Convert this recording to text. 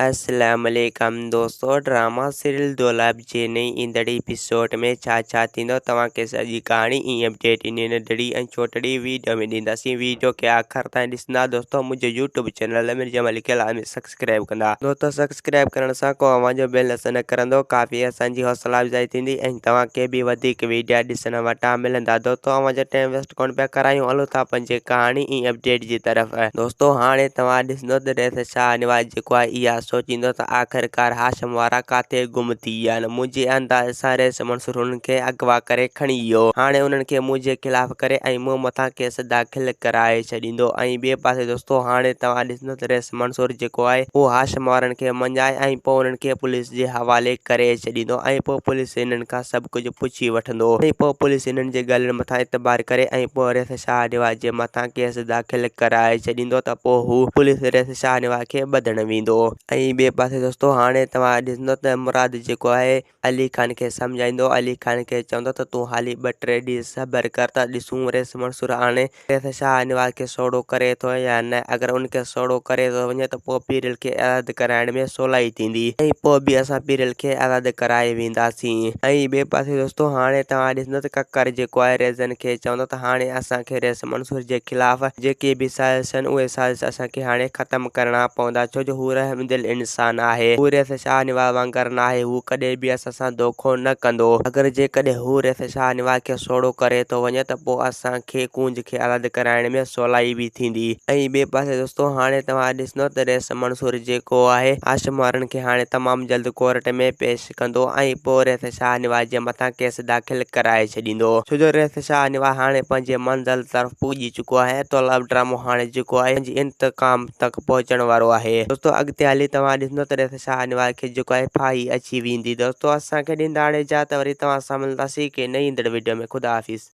अस्सलाम वालेकुम दोस्तों। ड्रामा सीरियल दोलाब जे नई ईंदड़ एपिसोड में छा थींदो तव्हांखे सॼी कहाणी ई अपडेट इन नंढड़ी ऐं छोटड़ी वीडियो में ॾींदासीं। वीडियो खे आख़िर ताईं ॾिसंदा दोस्तों। मुंहिंजे यूट्यूब चैनल अमीर जमाल लिखियल आहे सब्सक्राइब कंदा दोस्तों। सब्सक्राइब करण सां को आवाज़ जो बेल न करंदो, काफ़ी असांजी हौसला अफ़जाई थींदी ऐं तव्हांखे बि वधीक वीडियो ॾिसण वटां मिलंदा दोस्तों। आवाज़ टाइम वेस्ट कोन पिया करायूं, हलो था पंहिंजे कहाणी ई अपडेट जी तरफ़। दोस्तों हाणे तव्हां ॾिसंदो त रेस शाह निवाज़ जेको आहे इहा सोचींदो त आख़िरकार हाशिम वारा काथे गुम थी विया आहिनि। मुंहिंजे अंदाज़ सां रेस मंसूर हुननि खे अगवा करे खणी वियो। हाणे उन्हनि खे मुंहिंजे ख़िलाफ़ करे ऐं मूं मथां केस दाख़िल कराए छॾींदो। ऐं ॿिए पासे दोस्तों हाणे तव्हां ॾिसंदो त रेस मंसूर जेको आहे उहो हाशिम वारनि खे मञाए ऐं पोइ उन्हनि खे पुलिस जे हवाले करे छॾींदो ऐं पोइ पुलिस हिननि खां सभु कुझु पुछी वठंदो ऐं पोइ पुलिस हिननि जे ॻाल्हियुनि मथां एतबार करे ऐं पोइ रेस शाह निवाज़ जे मथां केस दाख़िल कराए छॾींदो त पोइ हू पुलिस रेस शाह निवाज़ खे ॿधणु वेंदो। ऐं ॿिए पासे दोस्तों हाणे तव्हां ॾिसंदो त मुराद जेको आहे अली खान खे सम्झाईंदो। अली खान खे चवंदो त तूं हाली 2-3 ॾींहं सब्र कर त ॾिसूं रेस मंसूर हाणे रेस शाह निवाज़ खे सोढ़ो करे थो या न। अगरि उनखे सोढ़ो करे थो वञे त पोइ पीरियल खे आज़ादु कराइण में सवलाई थींदी ऐं पोइ बि असां पीरियल खे आज़ादु कराए वेंदासीं। ऐं ॿिए पासे दोस्तों हाणे तव्हां ॾिसंदो त ककर जेको आहे रेज़न खे चवंदो त हाणे असांखे रेस मंसूर जे ख़िलाफ़ जेके बि साज़िश आहिनि उहे साज़िश असांखे हाणे ख़तमु करणा पवंदा, छो जो हू रहमदिल इंसान आहे। हू रेस शाह निवाज़ वांगुरु न आहे, हू कॾहिं बि असां सां धोखो न कंदो। अगरि जेकॾहिं हू रेस शाह निवाज़ खे सोढ़ो करे थो वञे त पोइ असांखे कूंज खे आज़ादु कराइण में सवलाई बि थींदी। ऐं ॿिए पासे दोस्तों हाणे तव्हां ॾिसंदो त रेस मंसूर जेको आहे हाशिम वारनि खे हाणे तमामु जल्द कोर्ट में पेश कंदो ऐं पोइ रेस शाह निवाज़ जे मथां केस दाख़िल कराए छॾींदो, छो जो रेस शाह निवाज़ हाणे पंहिंजे मंज़िल तरफ़ पुॼी चुको आहे। तौलाब ड्रामो हाणे जेको आहे पंहिंजी इंतकाम तक पहुचण वारो आहे दोस्तों। अॻिते हली तव्हां ॾिसंदो त रेस शाह निवाज़ खे जेको आहे फाही अची वेंदी दोस्तों। असांखे ॾींदा हाणे इजाज़त, वरी तव्हां सां मिलंदासीं के नई ईंदड़ वीडियो में। ख़ुदा हाफ़िज़।